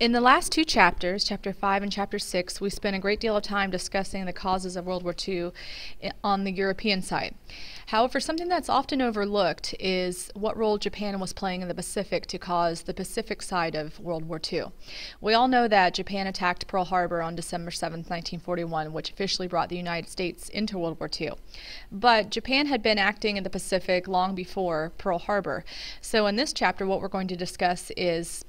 In the last two chapters, Chapter 5 and Chapter 6, we spent a great deal of time discussing the causes of World War II on the European side. However, something that's often overlooked is what role Japan was playing in the Pacific to cause the Pacific side of World War II. We all know that Japan attacked Pearl Harbor on December 7, 1941, which officially brought the United States into World War II. But Japan had been acting in the Pacific long before Pearl Harbor. So in this chapter, what we're going to discuss is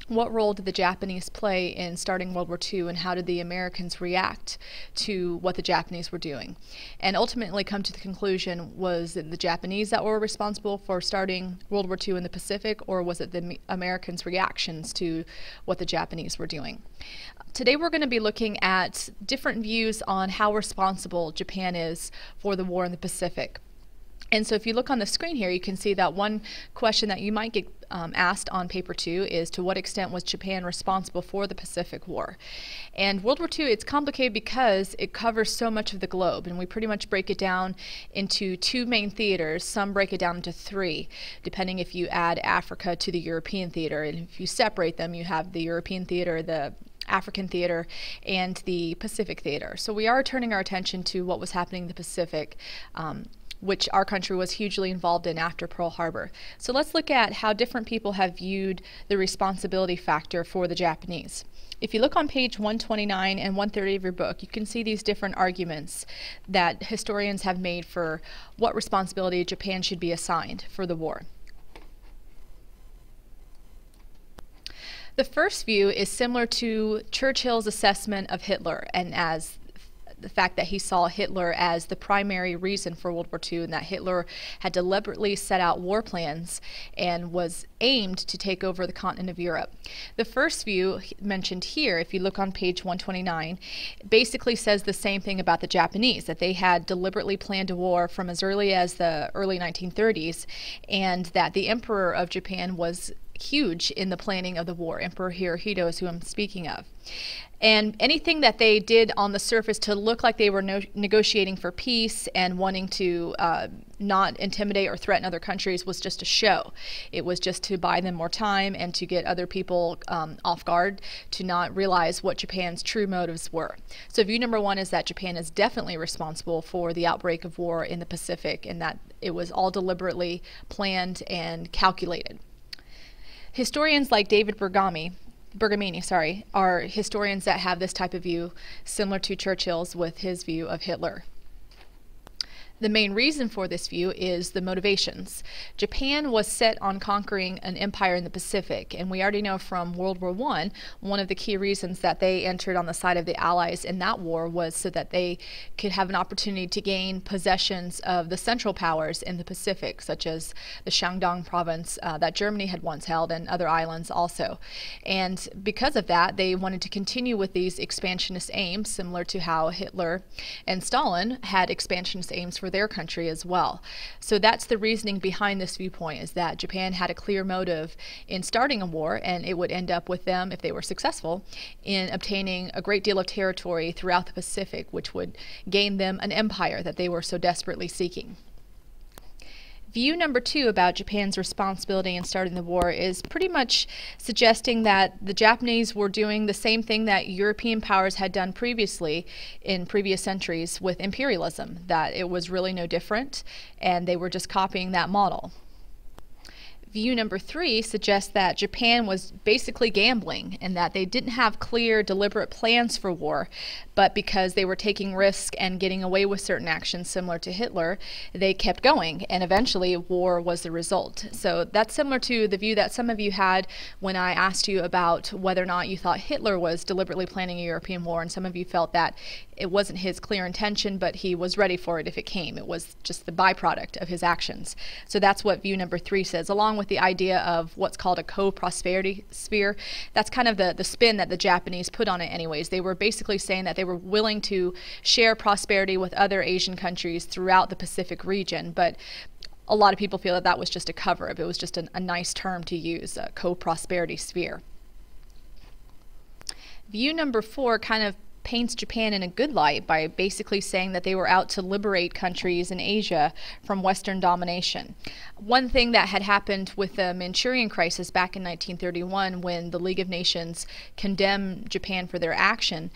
what role did the Japanese play in starting World War II, and how did the Americans react to what the Japanese were doing? And ultimately come to the conclusion, was it the Japanese that were responsible for starting World War II in the Pacific, or was it the Americans' reactions to what the Japanese were doing? Today we're going to be looking at different views on how responsible Japan is for the war in the Pacific. And so if you look on the screen here, you can see that one question that you might get asked on paper 2 is, to what extent was Japan responsible for the Pacific War? And World War II, it's complicated because it covers so much of the globe, and we pretty much break it down into two main theaters. Some break it down into three, depending if you add Africa to the European theater. And if you separate them, you have the European theater, the African theater, and the Pacific theater. So we are turning our attention to what was happening in the Pacific, which our country was hugely involved in after Pearl Harbor. So let's look at how different people have viewed the responsibility factor for the Japanese. If you look on page 129 and 130 of your book, you can see these different arguments that historians have made for what responsibility Japan should be assigned for the war. The first view is similar to Churchill's assessment of Hitler, and as the fact that he saw Hitler as the primary reason for World War II, and that Hitler had deliberately set out war plans and was aimed to take over the continent of Europe. The first view mentioned here, if you look on page 129, basically says the same thing about the Japanese, that they had deliberately planned a war from as early as the early 1930s, and that the Emperor of Japan was huge in the planning of the war. Emperor Hirohito is who I'm speaking of. And anything that they did on the surface to look like they were negotiating for peace and wanting to not intimidate or threaten other countries was just a show. It was just to buy them more time and to get other people off guard, to not realize what Japan's true motives were. So view number one is that Japan is definitely responsible for the outbreak of war in the Pacific, and that it was all deliberately planned and calculated. Historians like David Bergamini, are historians that have this type of view, similar to Churchill's with his view of Hitler. The main reason for this view is the motivations. Japan was set on conquering an empire in the Pacific, and we already know from World War I, one of the key reasons that they entered on the side of the Allies in that war was so that they could have an opportunity to gain possessions of the Central Powers in the Pacific, such as the Shandong province that Germany had once held, and other islands also. And because of that, they wanted to continue with these expansionist aims, similar to how Hitler and Stalin had expansionist aims for their country as well. So that's the reasoning behind this viewpoint, is that Japan had a clear motive in starting a war, and it would end up with them, if they were successful, in obtaining a great deal of territory throughout the Pacific, which would gain them an empire that they were so desperately seeking. View number two about Japan's responsibility in starting the war is pretty much suggesting that the Japanese were doing the same thing that European powers had done previously in previous centuries with imperialism, that it was really no different, and they were just copying that model. View number three suggests that Japan was basically gambling, and that they didn't have clear, deliberate plans for war, but because they were taking risks and getting away with certain actions similar to Hitler, they kept going, and eventually war was the result. So that's similar to the view that some of you had when I asked you about whether or not you thought Hitler was deliberately planning a European war, and some of you felt that it wasn't his clear intention, but he was ready for it if it came. It was just the byproduct of his actions. So that's what view number three says, along with the idea of what's called a co-prosperity sphere. That's kind of the spin that the Japanese put on it anyways. They were basically saying that they were willing to share prosperity with other Asian countries throughout the Pacific region, but a lot of people feel that that was just a cover-up. It was just a nice term to use, a co-prosperity sphere. View number four kind of paints Japan in a good light by basically saying that they were out to liberate countries in Asia from Western domination. One thing that had happened with the Manchurian crisis back in 1931, when the League of Nations condemned Japan for their action,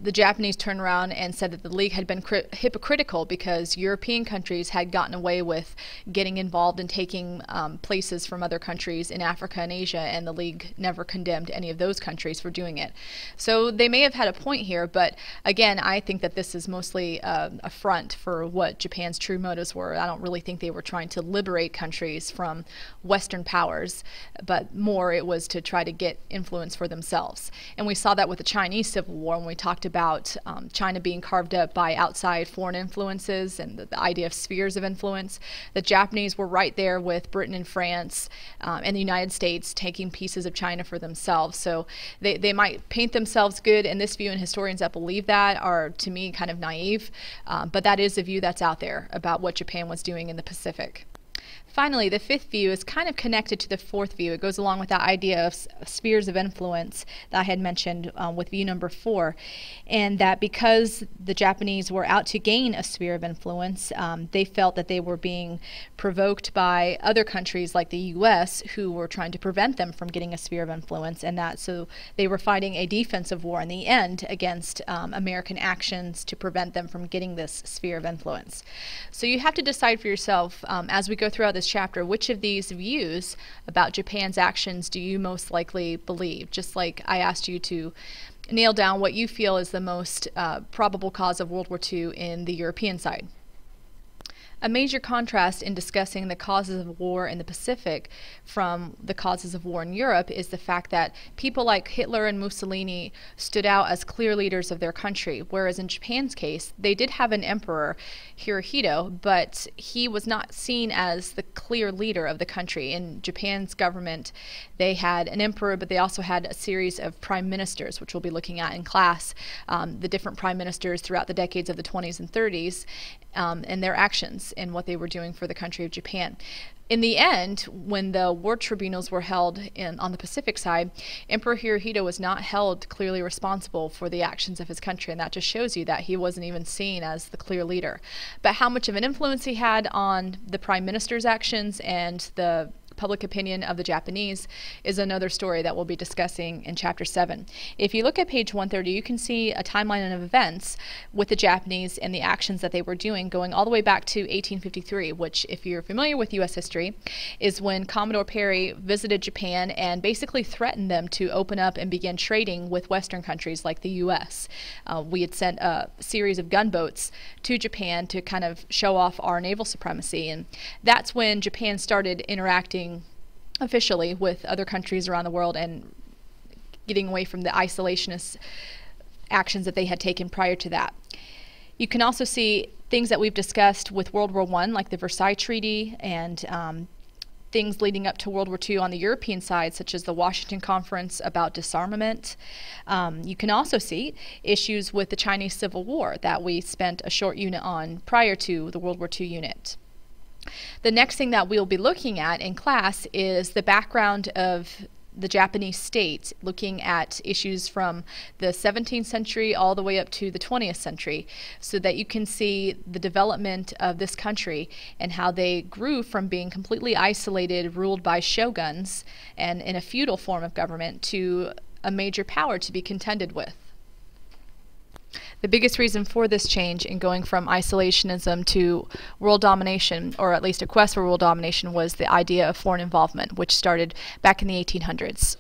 the Japanese turned around and said that the League had been hypocritical because European countries had gotten away with getting involved and taking places from other countries in Africa and Asia, and the League never condemned any of those countries for doing it. So they may have had a point here, but again, I think that this is mostly a front for what Japan's true motives were. I don't really think they were trying to liberate countries from Western powers, but more it was to try to get influence for themselves. And we saw that with the Chinese Civil War when we talked about China being carved up by outside foreign influences and the idea of spheres of influence. The Japanese were right there with Britain and France and the United States taking pieces of China for themselves. So they might paint themselves good in this view, and historians that believe that are, to me, kind of naive. But that is a view that's out there about what Japan was doing in the Pacific. Finally, the fifth view is kind of connected to the fourth view. It goes along with that idea of spheres of influence that I had mentioned with view number 4, and that because the Japanese were out to gain a sphere of influence, they felt that they were being provoked by other countries like the U.S. who were trying to prevent them from getting a sphere of influence, and that so they were fighting a defensive war in the end against American actions to prevent them from getting this sphere of influence. So you have to decide for yourself as we go throughout this chapter, which of these views about Japan's actions do you most likely believe? Just like I asked you to nail down what you feel is the most probable cause of World War II in the European side. A major contrast in discussing the causes of war in the Pacific from the causes of war in Europe is the fact that people like Hitler and Mussolini stood out as clear leaders of their country, whereas in Japan's case, they did have an emperor, Hirohito, but he was not seen as the clear leader of the country. In Japan's government, they had an emperor, but they also had a series of prime ministers, which we'll be looking at in class, the different prime ministers throughout the decades of the 20s and 30s, and their actions and what they were doing for the country of Japan. In the end, when the war tribunals were held on the Pacific side, Emperor Hirohito was not held clearly responsible for the actions of his country, and that just shows you that he wasn't even seen as the clear leader. But how much of an influence he had on the prime minister's actions and the public opinion of the Japanese is another story that we'll be discussing in Chapter 7. If you look at page 130, you can see a timeline of events with the Japanese and the actions that they were doing going all the way back to 1853, which, if you're familiar with U.S. history, is when Commodore Perry visited Japan and basically threatened them to open up and begin trading with Western countries like the U.S. We had sent a series of gunboats to Japan to kind of show off our naval supremacy, and that's when Japan started interacting officially with other countries around the world and getting away from the isolationist actions that they had taken prior to that. You can also see things that we've discussed with World War I, like the Versailles Treaty, and things leading up to World War II on the European side, such as the Washington Conference about disarmament. You can also see issues with the Chinese Civil War that we spent a short unit on prior to the World War II unit. The next thing that we'll be looking at in class is the background of the Japanese state, looking at issues from the 17th century all the way up to the 20th century, so that you can see the development of this country and how they grew from being completely isolated, ruled by shoguns and in a feudal form of government, to a major power to be contended with. The biggest reason for this change in going from isolationism to world domination, or at least a quest for world domination, was the idea of foreign involvement, which started back in the 1800s.